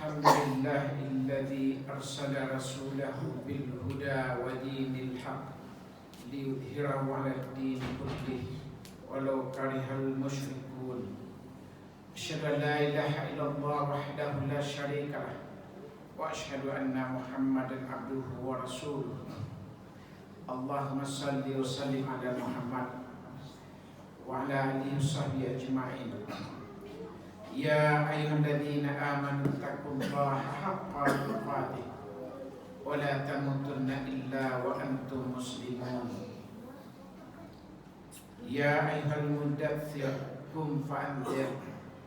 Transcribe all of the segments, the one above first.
الحمد لله الذي أرسل رسوله بالهدى ودين الحق ليظهره على الدين كله ولو كره المشركون. أشهد أن لا إله إلا الله وحده لا شريك له وأشهد أن محمدا عبده ورسوله. اللهم صل وسلم على محمد وعلى آله وصحبه أجمعين. يا أيها الذين آمنوا اتقوا الله حق تقاته ولا تموتن إلا وأنتم مسلمون. يا أيها المدثر قم فأنذر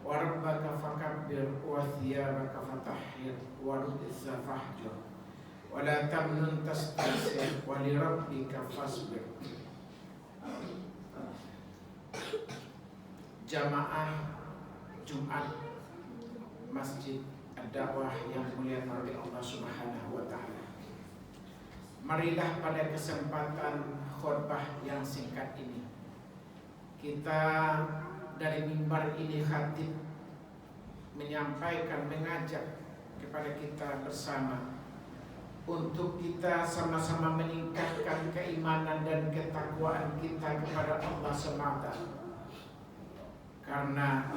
وربك فكبر وثيابك فطهر والرجز فاهجر ولا تمنن تستكثر ولربك فاصبر. Jamaah Jumat Masjid Ad-Da'wah yang mulia oleh Allah Subhanahu wa Ta'ala. Marilah pada kesempatan khutbah yang singkat ini kita dari mimbar ini khatib menyampaikan, mengajak kepada kita bersama untuk kita sama-sama meningkatkan keimanan dan ketakwaan kita kepada Allah semata. Karena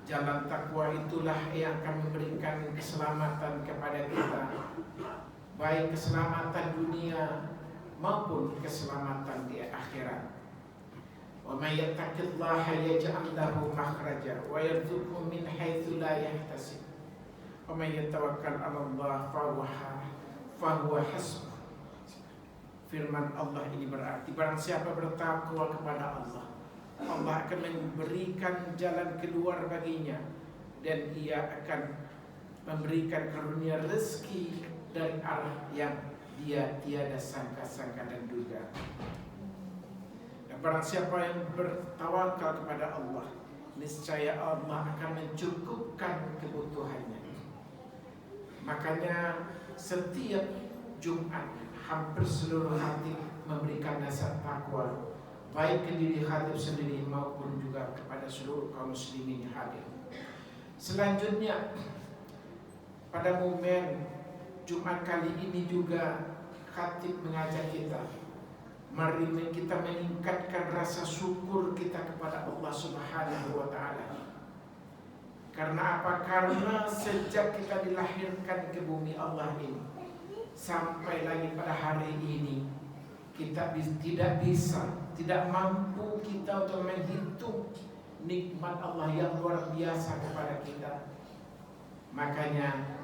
jalan takwa itulah yang akan memberikan keselamatan kepada kita, baik keselamatan dunia maupun keselamatan di akhirat. Wa may yattaqillaha yaj'al lahu makhraja wa yarzuqhu min haitsu la yahtasib. Wa may yatawakkal 'ala Allah fa huwa hasbuh. Firman Allah ini berarti barang siapa bertakwa kepada Allah, Allah akan memberikan jalan keluar baginya dan ia akan memberikan karunia rezeki dari arah yang dia tiada sangka-sangka dan duga. Dan barang siapa yang bertawakal kepada Allah, niscaya Allah akan mencukupkan kebutuhannya. Makanya setiap Jumat hampir seluruh hati memberikan nasihat takwa, baik ke diri khatib sendiri maupun juga kepada seluruh kaum muslimin yang hadir. Selanjutnya pada momen Jumat kali ini juga khatib mengajak kita, mari kita meningkatkan rasa syukur kita kepada Allah Subhanahu wa Ta'ala. Karena apa? Karena sejak kita dilahirkan ke bumi Allah ini sampai lagi pada hari ini, kita tidak mampu kita untuk menghitung nikmat Allah yang luar biasa kepada kita. Makanya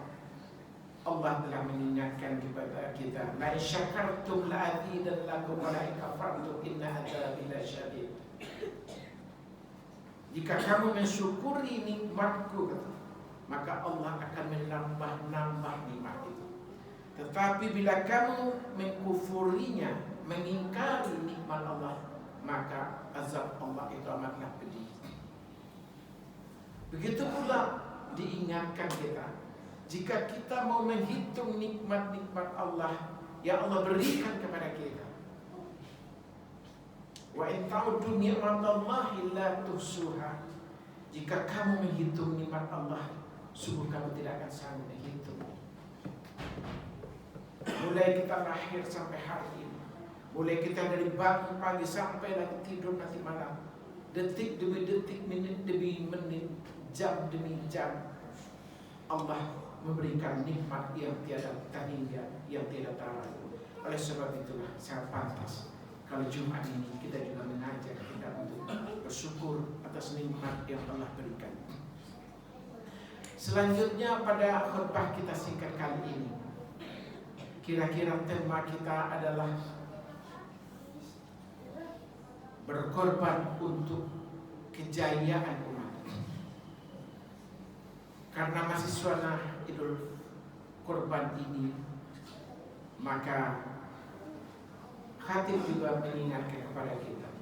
Allah telah mengingatkan kepada kita, la syakartum la azidannakum wa la kafartum inna adzabi lasyadid. Jika kamu mensyukuri nikmatku, maka Allah akan menambah nikmat itu. Tetapi bila kamu mengkufurinya, mengingkari nikmat Allah, maka azab Allah itu amatlah pedih. Begitu pula diingatkan kita, jika kita mau menghitung nikmat-nikmat Allah yang Allah berikan kepada kita, wa in ta'uddu ni'matallahi la tuhsuha. Jika kamu menghitung nikmat Allah, sungguh kamu tidak akan sanggup menghitung. Mulai kita lahir sampai hari ini, mulai kita dari pagi sampai nanti tidur nanti malam, detik demi detik, menit demi menit, jam demi jam, Allah memberikan nikmat yang tiada tandingan, yang tiada tara. Oleh sebab itulah sangat pantas kalau Jumat ini kita juga mengajak kita untuk bersyukur atas nikmat yang Allah berikan. Selanjutnya pada khutbah kita singkat kali ini, kira-kira tema kita adalah berkorban untuk kejayaan umat. Karena masih suasana Idul Kurban ini, maka khatib juga mengingatkan kepada kita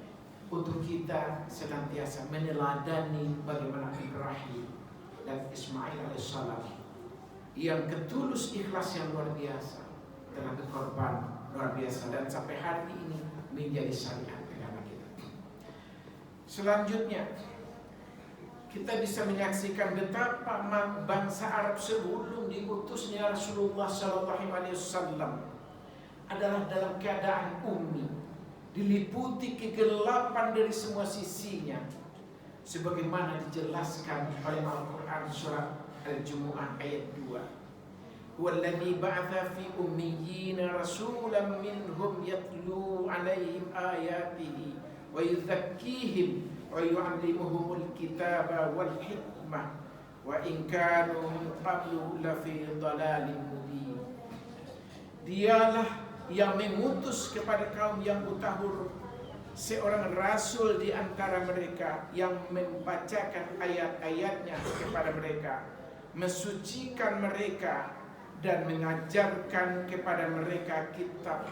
untuk kita senantiasa meneladani bagaimana Ibrahim dan Ismail alaihissalam yang ketulus ikhlas yang luar biasa telah berkorban luar biasa dan sampai hari ini menjadi syariat agama kita. Selanjutnya kita bisa menyaksikan betapa bangsa Arab sebelum diutusnya Rasulullah SAW adalah dalam keadaan ummi, diliputi kegelapan dari semua sisinya, sebagaimana dijelaskan oleh Al-Quran surat Al-Jumu'ah ayat 2. Huwallazi ba'atha fi ummiyina rasulan minhum yatlu 'alaihim ayatihi wa yuzakkihim wa yu'allimuhumul kitaba wal hikmah wa in kanu min qablu lafi dhalalin mubin. Dialah yang mengutus kepada kaum yang utahur seorang rasul di antara mereka yang membacakan ayat-ayatnya kepada mereka, mensucikan mereka dan mengajarkan kepada mereka kitab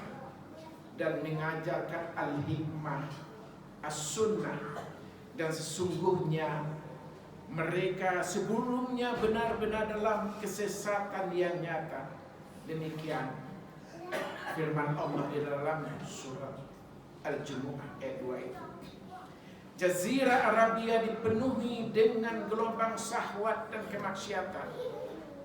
dan mengajarkan al-hikmah, as-sunnah. Dan sesungguhnya mereka sebelumnya benar-benar dalam kesesatan yang nyata. Demikian firman Allah di dalam surat Al-Jumu'ah ayat 2 itu. Jazirah Arabia dipenuhi dengan gelombang syahwat dan kemaksiatan.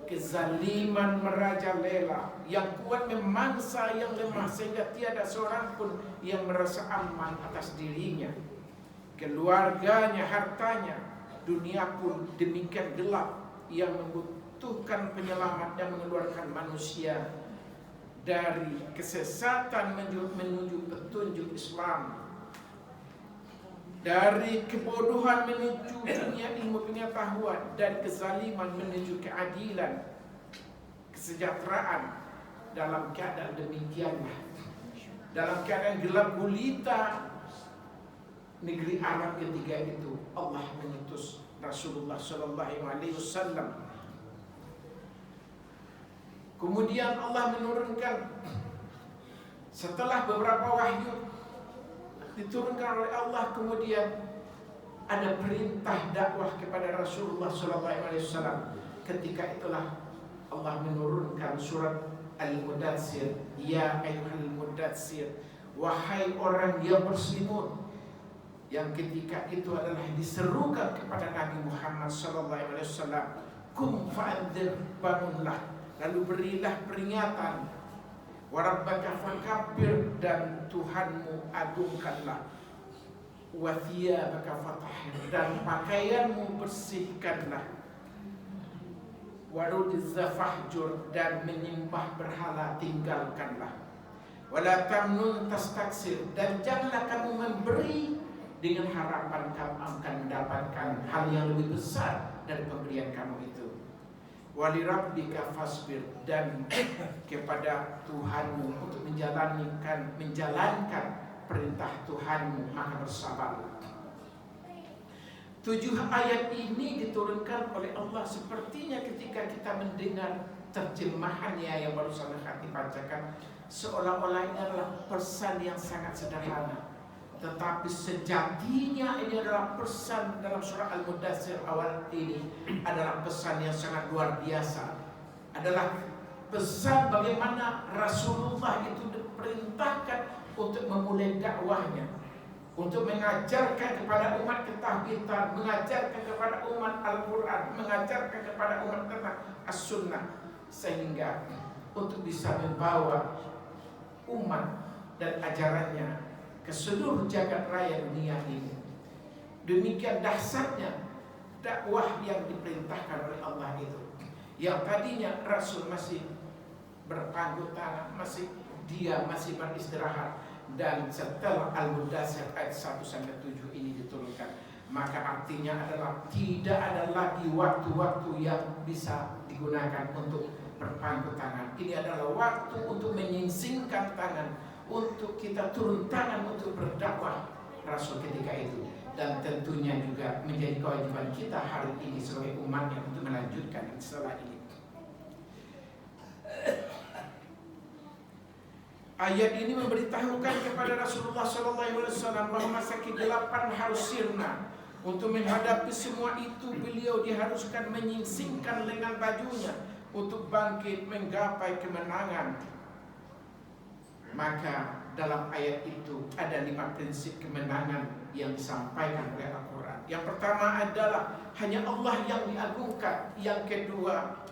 Kezaliman merajalela yang kuat memangsa yang lemah sehingga tiada seorang pun yang merasa aman atas dirinya, keluarganya, hartanya. Dunia pun demikian gelap yang membutuhkan penyelamat yang mengeluarkan manusia dari kesesatan menuju petunjuk Islam, dari kebodohan menuju dunia ilmu pengetahuan, dan kezaliman menuju keadilan, kesejahteraan. Dalam keadaan demikianlah, dalam keadaan gelap gulita negeri Arab ketika itu, Allah mengutus Rasulullah SAW. Kemudian Allah menurunkan, setelah beberapa wahyu diturunkan oleh Allah, kemudian ada perintah dakwah kepada Rasulullah SAW. Ketika itulah Allah menurunkan surat Al-Mudatsir, ya ayyuhal mudatsir, wahai orang yang berselimut. Yang ketika itu adalah diserukan kepada Nabi Muhammad SAW, kum fa'andzir, bangunlah, lalu berilah peringatan, warabbaka fakabbir, dan Tuhanmu agungkanlah, wa thiyabaka fatahhir, dan pakaianmu bersihkanlah, warudizza fahjur, dan menyembah berhala tinggalkanlah, wala tamnun tastaksir, dan janganlah kamu memberi dengan harapan kamu akan mendapatkan hal yang lebih besar dari pemberian kamu itu. Walirabbika fasbir, dan kepada Tuhanmu untuk menjalankan perintah Tuhanmu maka bersabarlah. 7 ayat ini diturunkan oleh Allah. Sepertinya ketika kita mendengar terjemahannya yang baru saja dibacakan, seolah-olah ini adalah pesan yang sangat sederhana. Tetapi sejatinya ini adalah pesan dalam surah Al-Mudatsir awal ini adalah pesan yang sangat luar biasa. Adalah pesan bagaimana Rasulullah itu diperintahkan untuk memulai dakwahnya, untuk mengajarkan kepada umat ketakwaan, mengajarkan kepada umat Al-Quran, mengajarkan kepada umat tentang As-Sunnah, sehingga untuk bisa membawa umat dan ajarannya ke seluruh jagat raya dunia ini. Demikian dahsyatnya dakwah yang diperintahkan oleh Allah itu. Yang tadinya Rasul masih berpangku tangan, masih beristirahat, dan setelah Al-Mudatsir ayat 1-7 ini diturunkan, maka artinya adalah tidak ada lagi waktu-waktu yang bisa digunakan untuk berpangku tangan. Ini adalah waktu untuk menyingsingkan tangan, untuk kita turun tangan untuk berdakwah Rasul ketika itu. Dan tentunya juga menjadi kewajiban kita hari ini sebagai umatnya untuk melanjutkan setelah ini. Ayat ini memberitahukan kepada Rasulullah SAW bahwa masa kegelapan harus sirna. Untuk menghadapi semua itu, beliau diharuskan menyingsingkan lengan bajunya untuk bangkit menggapai kemenangan. Maka dalam ayat itu ada 5 prinsip kemenangan yang disampaikan oleh Al-Quran. Yang pertama adalah hanya Allah yang diagungkan. Yang kedua,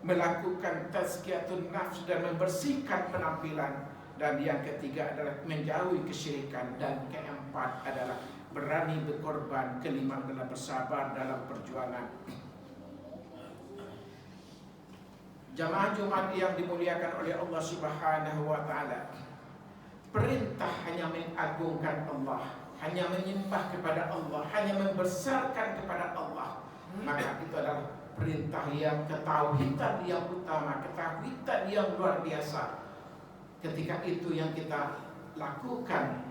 melakukan tazkiyatun nafs dan membersihkan penampilan. Dan yang ketiga adalah menjauhi kesyirikan. Dan keempat adalah berani berkorban. Kelima adalah bersabar dalam perjuangan. Jamaah Jumat yang dimuliakan oleh Allah Subhanahu wa taala, perintah hanya mengagungkan Allah, hanya menyembah kepada Allah, hanya membesarkan kepada Allah. Maka itu adalah perintah yang ketauhidan yang utama, ketauhidan yang luar biasa. Ketika itu yang kita lakukan,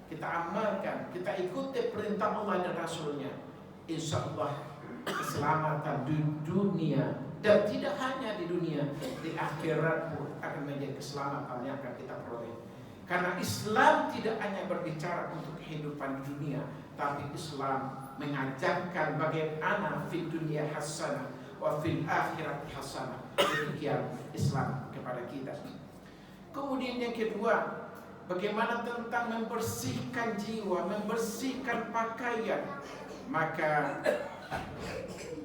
kita amalkan, kita ikuti perintah Allah dan Rasulnya, insya Allah keselamatan di dunia, dan tidak hanya di dunia, di akhirat pun akan menjadi keselamatan yang akan kita peroleh. Karena Islam tidak hanya berbicara untuk kehidupan di dunia, tapi Islam mengajarkan bagaimana fid dunia hasanah wa fil akhirat hasanah. Demikian Islam kepada kita. Kemudian yang kedua, bagaimana tentang membersihkan jiwa, membersihkan pakaian. Maka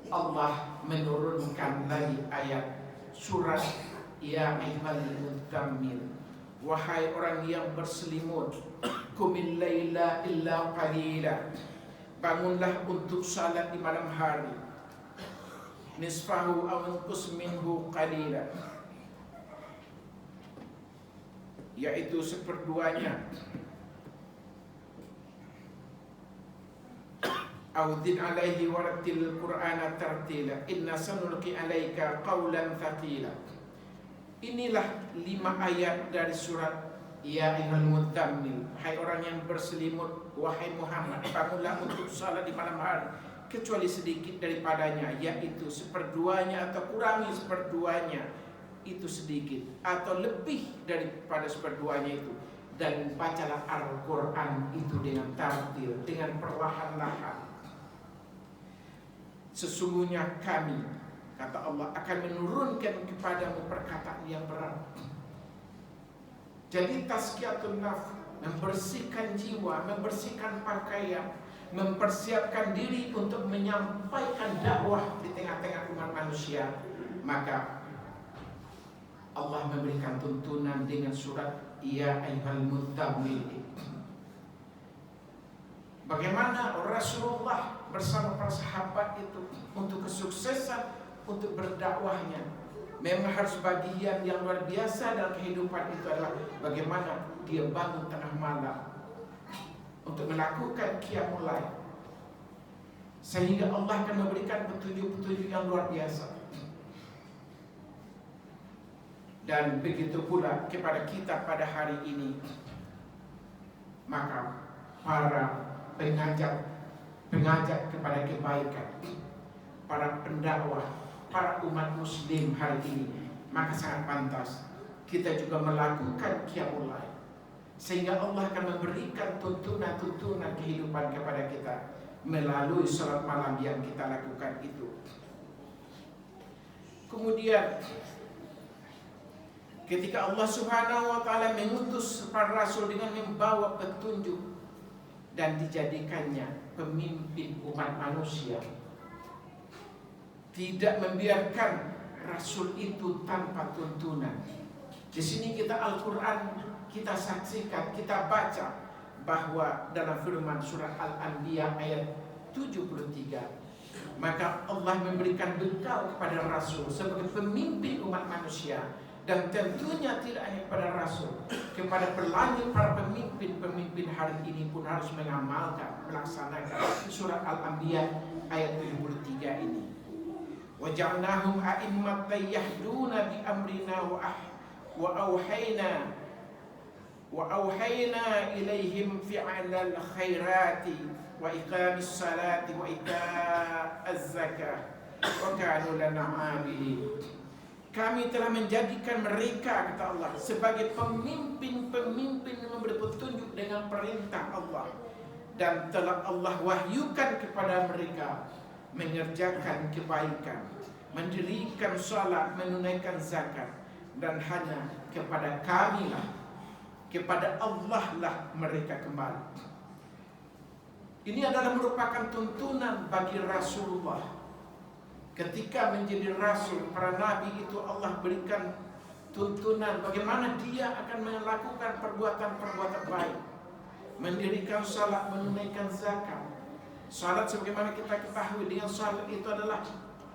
Allah menurunkan lagi ayat surat Ya ayyuhal mudzammil, wahai orang yang berselimut, qumil laila illa qalila, bangunlah untuk salat di malam hari, nisfahu aw inqus minhu qalila, yaitu seperduanya, Audin alaihi warattil Qur'ana tartila, inna sanulqi alaika qawlan thaqila. Inilah 5 ayat dari surat Ya ayyuhal mudzammil, hai orang yang berselimut, wahai Muhammad, bangunlah untuk salat di malam hari, kecuali sedikit daripadanya, yaitu seperduanya atau kurangi seperduanya, itu sedikit, atau lebih daripada seperduanya itu. Dan bacalah Al-Quran itu dengan tartil, dengan perlahan-lahan. Sesungguhnya kami, kata Allah, akan menurunkan kepadamu perkataan yang berat. Jadi tazkiyatun nafs, membersihkan jiwa, membersihkan pakaian, mempersiapkan diri untuk menyampaikan dakwah di tengah-tengah umat manusia. Maka Allah memberikan tuntunan dengan surat Ya ayyuhal mudzammil. Bagaimana Rasulullah bersama para sahabat itu untuk kesuksesan, untuk berdakwahnya, memang harus bagian yang luar biasa dalam kehidupan itu adalah bagaimana dia bangun tengah malam untuk melakukan qiyamul lail, sehingga Allah akan memberikan petunjuk-petunjuk yang luar biasa. Dan begitu pula kepada kita pada hari ini. Maka para pengajak kepada kebaikan, para pendakwah, para umat muslim hari ini, maka sangat pantas kita juga melakukan qiyamul lail, sehingga Allah akan memberikan tuntunan-tuntunan kehidupan kepada kita melalui salat malam yang kita lakukan itu. Kemudian ketika Allah Subhanahu wa taala mengutus para rasul dengan membawa petunjuk dan dijadikannya pemimpin umat manusia, tidak membiarkan rasul itu tanpa tuntunan. Di sini kita Al-Quran kita saksikan, kita baca bahwa dalam firman surat Al-Anbiya ayat 73, maka Allah memberikan bekal kepada rasul sebagai pemimpin umat manusia. Dan tentunya tidak hanya kepada rasul, kepada pelanjut para pemimpin hari ini pun harus mengamalkan, melaksanakan surat Al-Anbiya ayat 73 ini. Wa ja'alnahum a'immatan yahduna bi amrina wa auhayna ilaihim fi'lal khairati wa iqamis salati wa ita'az zakah wa kanu lana 'abidin. Kami telah menjadikan mereka, kata Allah, sebagai pemimpin-pemimpin yang memberi petunjuk dengan perintah Allah. Dan telah Allah wahyukan kepada mereka mengerjakan kebaikan, mendirikan salat, menunaikan zakat. Dan hanya kepada Kami lah, kepada Allah lah mereka kembali. Ini adalah merupakan tuntunan bagi Rasulullah. Ketika menjadi Rasul, para Nabi itu Allah berikan tuntunan bagaimana dia akan melakukan perbuatan-perbuatan baik, mendirikan salat, menunaikan zakat. Salat sebagaimana kita ketahui, dengan salat itu adalah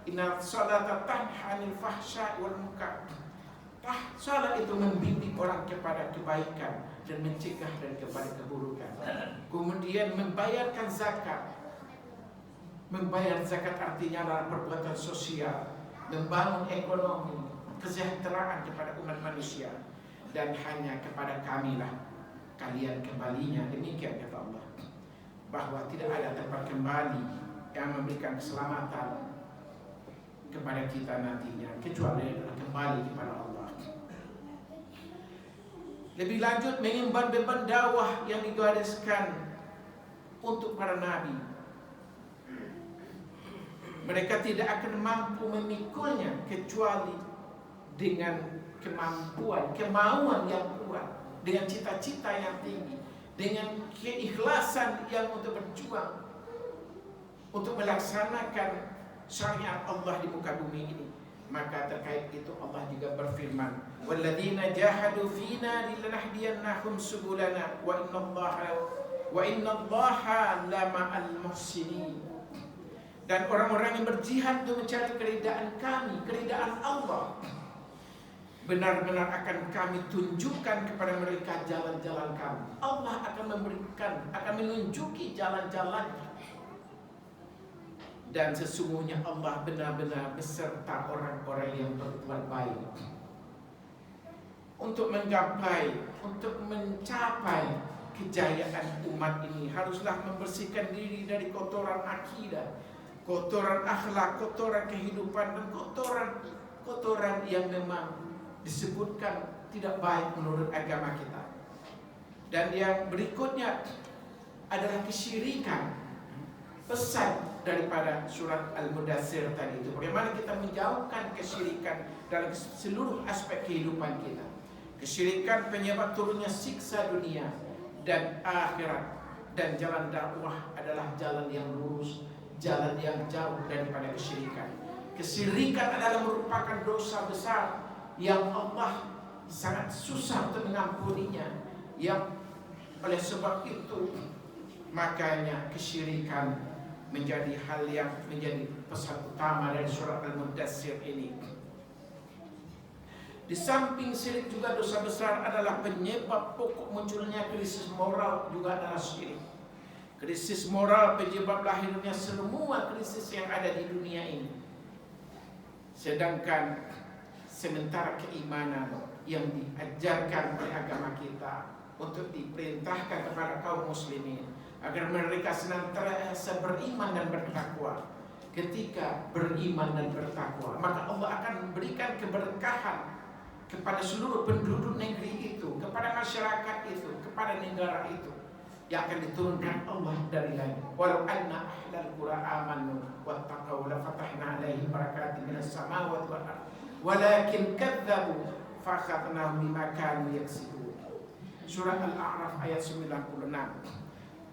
inna salata tanha 'anil fahsya'i wal munkar. Salat itu membimbing orang kepada kebaikan dan mencegah dari kepada keburukan. Kemudian membayarkan zakat. Membayar zakat artinya adalah perbuatan sosial, membangun ekonomi, kesejahteraan kepada umat manusia. Dan hanya kepada kamilah kalian kembalinya. Demikian kata Allah, bahwa tidak ada tempat kembali yang memberikan keselamatan kepada kita nantinya kecuali kembali kepada Allah. Lebih lanjut, mengemban beban dakwah yang digariskan untuk para nabi. Mereka tidak akan mampu memikulnya kecuali dengan kemauan yang kuat, dengan cita-cita yang tinggi, dengan keikhlasan yang untuk berjuang untuk melaksanakan syariat Allah di muka bumi ini. Maka terkait itu Allah juga berfirman, "Walladzina jahadu fina lanahdiyannahum subulana wa innallaha lama'al muhsinin." Dan orang-orang yang berjihad untuk mencari keridaan kami, keridaan Allah, benar-benar akan kami tunjukkan kepada mereka jalan-jalan kami. Allah akan menunjuki jalan-jalan. Dan sesungguhnya Allah benar-benar beserta orang-orang yang berbuat baik. Untuk mencapai kejayaan umat ini, haruslah membersihkan diri dari kotoran akidah, kotoran akhlak, kotoran kehidupan, dan kotoran yang memang disebutkan tidak baik menurut agama kita. Dan yang berikutnya adalah kesyirikan. Pesan daripada surat Al-Mudaththir tadi itu, bagaimana kita menjauhkan kesyirikan dalam seluruh aspek kehidupan kita. Kesyirikan penyebab turunnya siksa dunia dan akhirat. Dan jalan dakwah adalah jalan yang lurus, jalan yang jauh daripada kesyirikan. Kesyirikan adalah merupakan dosa besar yang Allah sangat susah untuk mengampuninya. Yang oleh sebab itu, makanya kesyirikan menjadi hal yang menjadi pesan utama dari surat Al-Mudaththir ini. Di samping syirik juga dosa besar adalah penyebab pokok munculnya krisis moral, juga adalah syirik. Krisis moral penyebab lahirnya semua krisis yang ada di dunia ini. Sedangkan sementara keimanan yang diajarkan oleh agama kita untuk diperintahkan kepada kaum muslimin agar mereka senantiasa beriman dan bertakwa. Ketika beriman dan bertakwa, maka Allah akan memberikan keberkahan kepada seluruh penduduk negeri itu, kepada masyarakat itu, kepada negara itu, yang akan diturunkan Allah dari langit. Walau anna ahlal qura amanu wattaqaw la fatahna alaihim barakatin minas samawati wal ardh walakin kadzabu fa akhadnahum bima kanu yaksibun. Surah Al-A'raf ayat 96.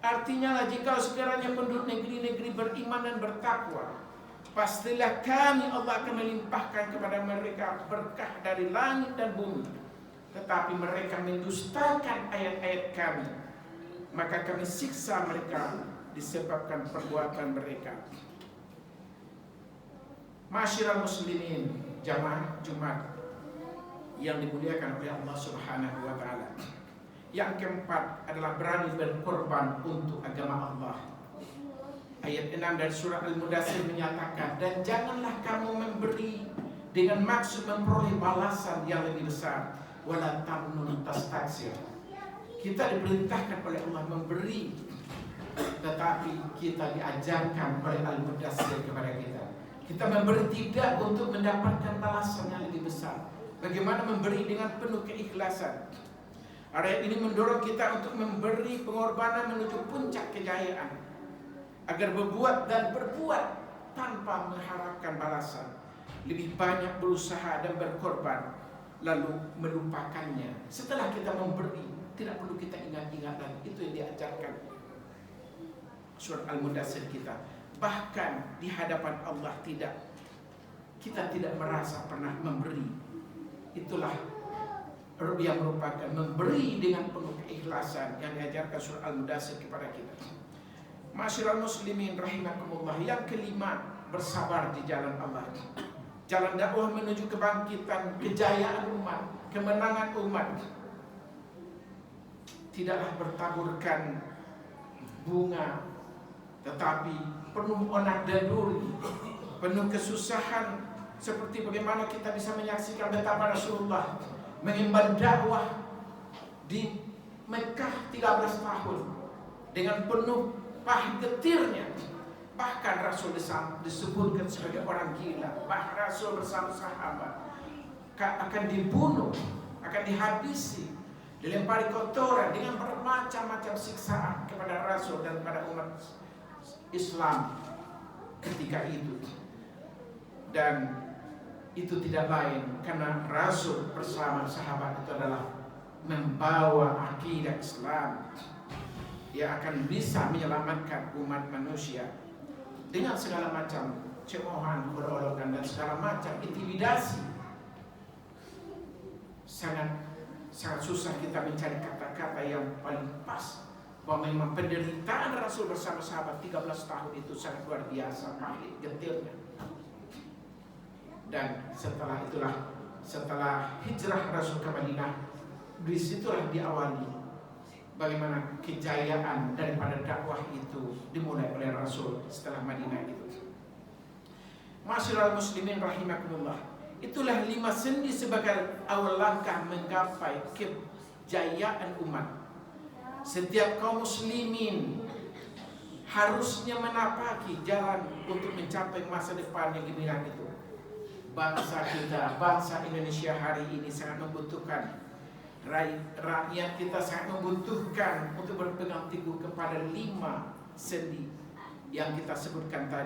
Artinya jika sekiranya penduduk negeri-negeri beriman dan bertakwa, pastilah kami Allah akan melimpahkan kepada mereka berkah dari langit dan bumi. Tetapi mereka mendustakan ayat-ayat kami, maka kami siksa mereka disebabkan perbuatan mereka. Masyiral muslimin, jamaah Jumat yang dimuliakan oleh Allah Subhanahu wa taala. Yang keempat adalah berani berkorban untuk agama Allah. Ayat 6 dari surah Al-Mudaththir menyatakan, dan janganlah kamu memberi dengan maksud memperoleh balasan yang lebih besar. Wala tamnun tastaksir. Kita diperintahkan oleh Allah memberi, tetapi kita diajarkan oleh Al-Mudaththir kepada kita. Kita memberi tidak untuk mendapatkan balasan yang lebih besar. Bagaimana memberi dengan penuh keikhlasan. Ayat ini mendorong kita untuk memberi pengorbanan menuju puncak kejayaan, agar berbuat dan berbuat tanpa mengharapkan balasan. Lebih banyak berusaha dan berkorban, lalu melupakannya. Setelah kita memberi, tidak perlu kita ingat-ingat lagi. Itu yang diajarkan. surat Al-Mudaththir kita. Bahkan di hadapan Allah kita tidak merasa pernah memberi. Itulah yang merupakan memberi dengan penuh keikhlasan yang diajarkan surah Al-Mudaththir kepada kita. Ma'asyiral muslimin rahimakumullah. Yang kelima, bersabar di jalan Allah. Jalan dakwah menuju kebangkitan, kejayaan umat, kemenangan umat tidaklah bertaburkan bunga, tetapi penuh onak daduri, penuh kesusahan. Seperti bagaimana kita bisa menyaksikan betapa Rasulullah mengemban dakwah di Mekah 13 tahun dengan penuh pahit getirnya. Bahkan Rasul disebutkan sebagai orang gila. Bahkan Rasul bersama sahabat akan dibunuh, akan dihabisi, dilempari kotoran dengan bermacam-macam siksaan kepada Rasul dan pada umat Islam ketika itu. Dan itu tidak lain karena Rasul bersama sahabat itu adalah membawa akidah Islam. Dia akan bisa menyelamatkan umat manusia dengan segala macam cemoohan, olok-olokan dan segala macam intimidasi. Sangat susah kita mencari kata-kata yang paling pas bahwa memang penderitaan Rasul bersama sahabat 13 tahun itu sangat luar biasa, pahit getirnya. Dan setelah hijrah Rasul ke Madinah, disitulah diawali bagaimana kejayaan daripada dakwah itu dimulai oleh Rasul setelah Madinah itu. Ma'asyiral muslimin rahimakumullah. Itulah 5 sendi sebagai awal langkah menggapai kejayaan umat. Setiap kaum muslimin harusnya menapaki jalan untuk mencapai masa depan yang gemilang itu. Bangsa kita, bangsa Indonesia hari ini sangat membutuhkan, rakyat kita sangat membutuhkan untuk berpegang teguh kepada 5 sendi yang kita sebutkan tadi.